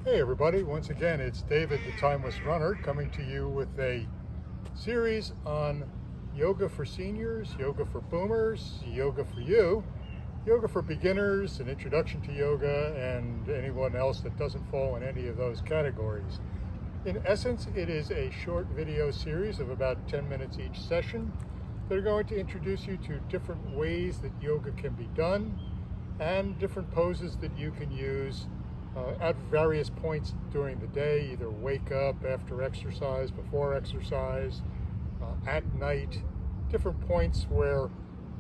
Hey everybody, once again it's David the Timeless Runner coming to you with a series on yoga for seniors, yoga for boomers, yoga for you, yoga for beginners, an introduction to yoga, and anyone else that doesn't fall in any of those categories. In essence, it is a short video series of about 10 minutes each session that are going to introduce you to different ways that yoga can be done and different poses that you can use at various points during the day, either wake up, after exercise, before exercise, at night, different points where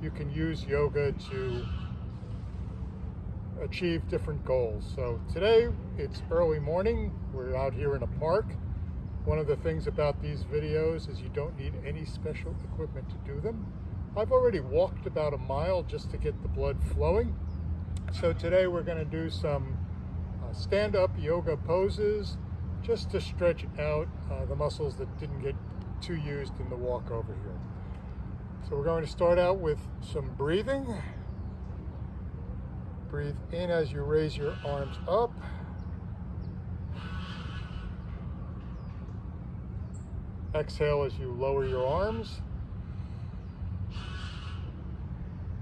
you can use yoga to achieve different goals. So today it's early morning, we're out here in a park. One of the things about these videos is you don't need any special equipment to do them. I've already walked about a mile just to get the blood flowing. So today we're going to do some stand-up yoga poses just to stretch out the muscles that didn't get too used in the walk over here. So we're going to start out with some breathing. Breathe in as you raise your arms up. Exhale as you lower your arms.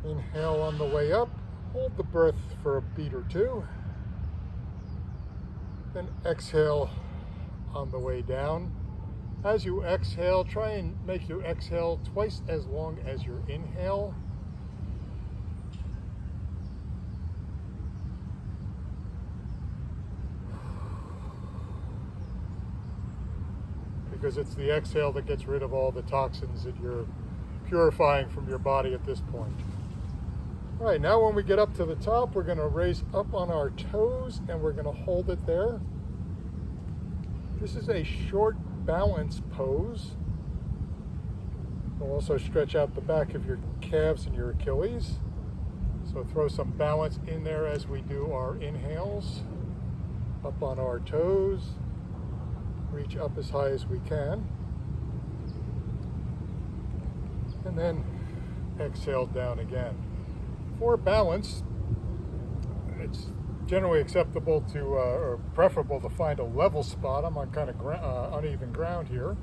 Inhale on the way up. Hold the breath for a beat or two. Then exhale on the way down. As you exhale, try and make your exhale twice as long as your inhale. Because it's the exhale that gets rid of all the toxins that you're purifying from your body at this point. All right, now when we get up to the top, we're going to raise up on our toes and we're going to hold it there. This is a short balance pose. We'll also stretch out the back of your calves and your Achilles. So throw some balance in there as we do our inhales. Up on our toes. Reach up as high as we can. And then exhale down again. For balance, it's generally acceptable to, or preferable to find a level spot. I'm on kind of uneven ground here.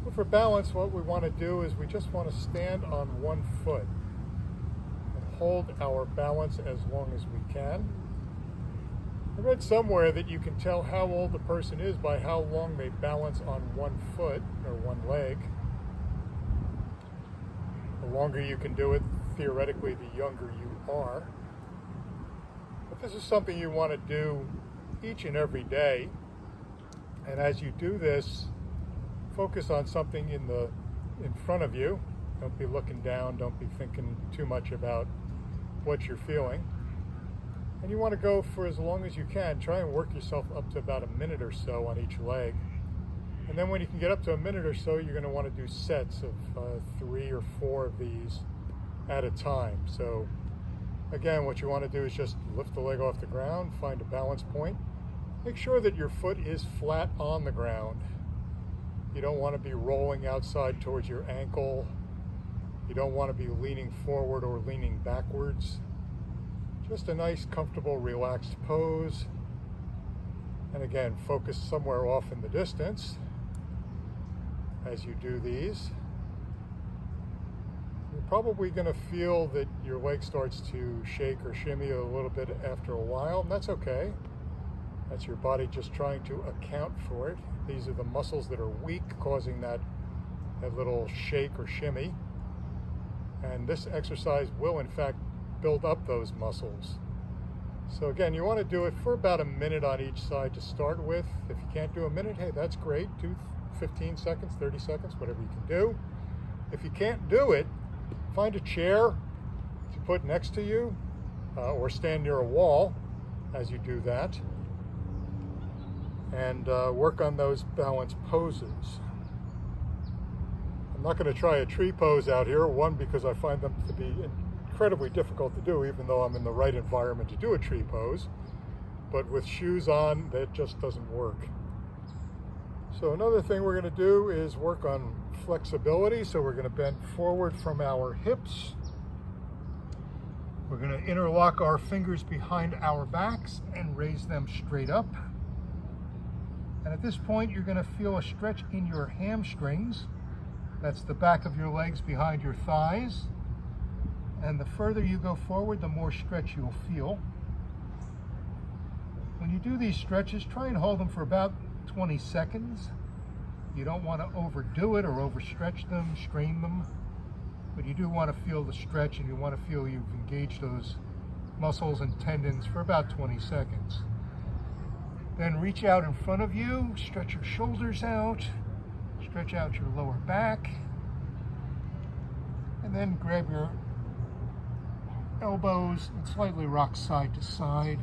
But for balance, what we want to do is we just want to stand on one foot and hold our balance as long as we can. I read somewhere that you can tell how old the person is by how long they balance on one foot or one leg. The longer you can do it, theoretically, the younger you are. But this is something you want to do each and every day. And as you do this, focus on something in front of you. Don't be looking down. Don't be thinking too much about what you're feeling. And you want to go for as long as you can. Try and work yourself up to about a minute or so on each leg. And then when you can get up to a minute or so, you're going to want to do sets of 3 or 4 of these at a time. So again, what you want to do is just lift the leg off the ground, find a balance point. Make sure that your foot is flat on the ground. You don't want to be rolling outside towards your ankle. You don't want to be leaning forward or leaning backwards. Just a nice, comfortable, relaxed pose. And again, focus somewhere off in the distance as you do these. You're probably going to feel that your leg starts to shake or shimmy a little bit after a while, and that's okay. That's your body just trying to account for it. These are the muscles that are weak, causing that little shake or shimmy. And this exercise will, in fact, build up those muscles. So again, you want to do it for about a minute on each side to start with. If you can't do a minute, hey, that's great. Do 15 seconds, 30 seconds, whatever you can do. If you can't do it, find a chair to put next to you or stand near a wall as you do that, and work on those balance poses. I'm not going to try a tree pose out here, one, because I find them to be incredibly difficult to do, even though I'm in the right environment to do a tree pose. But with shoes on, that just doesn't work. So another thing we're going to do is work on flexibility. So we're going to bend forward from our hips. We're going to interlock our fingers behind our backs and raise them straight up. And at this point, you're going to feel a stretch in your hamstrings. That's the back of your legs behind your thighs. And the further you go forward, the more stretch you'll feel. When you do these stretches, try and hold them for about 20 seconds. You don't want to overdo it or overstretch them, strain them. But you do want to feel the stretch, and you want to feel you've engaged those muscles and tendons for about 20 seconds. Then reach out in front of you, stretch your shoulders out, stretch out your lower back, and then grab your elbows and slightly rock side to side.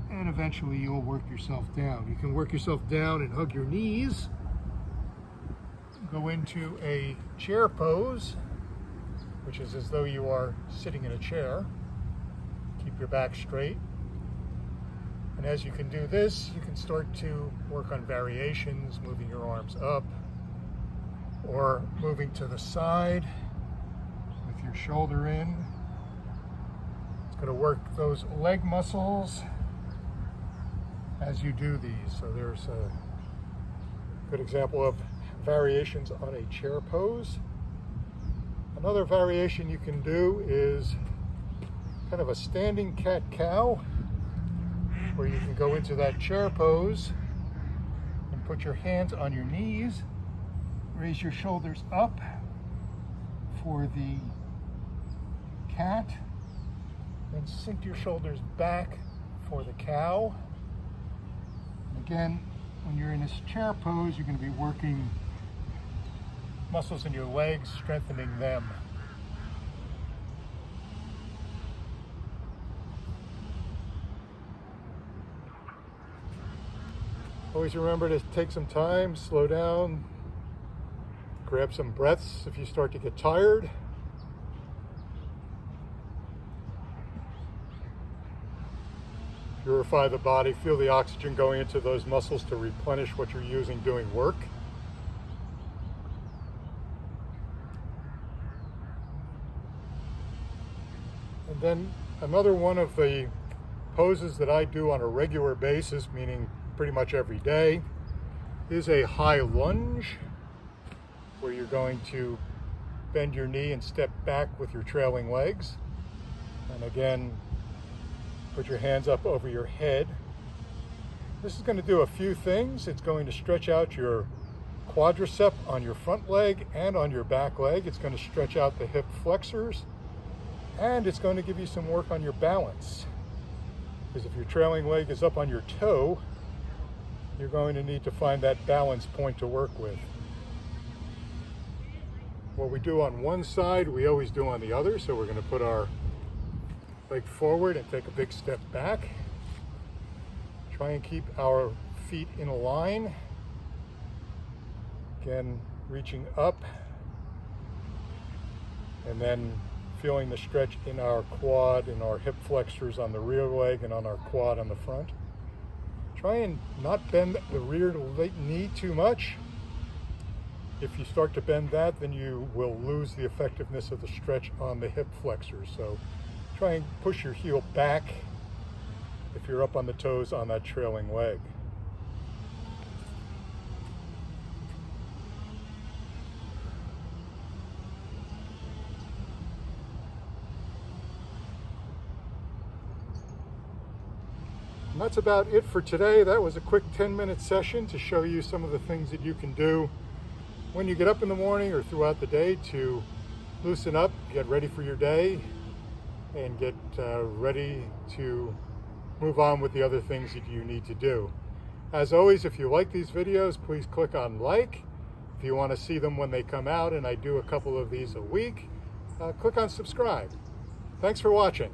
And eventually you'll work yourself down. You can work yourself down and hug your knees. Go into a chair pose, which is as though you are sitting in a chair. Keep your back straight. And as you can do this, you can start to work on variations, moving your arms up or moving to the side with your shoulder in. It's going to work those leg muscles as you do these. So there's a good example of variations on a chair pose. Another variation you can do is kind of a standing cat-cow, where you can go into that chair pose and put your hands on your knees, raise your shoulders up for the cat, then sink your shoulders back for the cow. And again, when you're in this chair pose, you're going to be working muscles in your legs, strengthening them. Always remember to take some time, slow down, grab some breaths if you start to get tired. Purify the body, feel the oxygen going into those muscles to replenish what you're using doing work. And then another one of the poses that I do on a regular basis, meaning pretty much every day, is a high lunge, where you're going to bend your knee and step back with your trailing legs. And again, put your hands up over your head. This is going to do a few things. It's going to stretch out your quadricep on your front leg and on your back leg. It's going to stretch out the hip flexors, and it's going to give you some work on your balance. Because if your trailing leg is up on your toe, you're going to need to find that balance point to work with. What we do on one side, we always do on the other. So we're going to put our leg forward and take a big step back. Try and keep our feet in a line. Again, reaching up and then feeling the stretch in our quad and our hip flexors on the rear leg and on our quad on the front. Try and not bend the rear knee too much. If you start to bend that, then you will lose the effectiveness of the stretch on the hip flexors. So try and push your heel back if you're up on the toes on that trailing leg. And that's about it for today. That was a quick 10-minute session to show you some of the things that you can do when you get up in the morning or throughout the day to loosen up, get ready for your day, and get ready to move on with the other things that you need to do. As always, if you like these videos, please click on like. If you want to see them when they come out, and I do a couple of these a week, click on subscribe. Thanks for watching.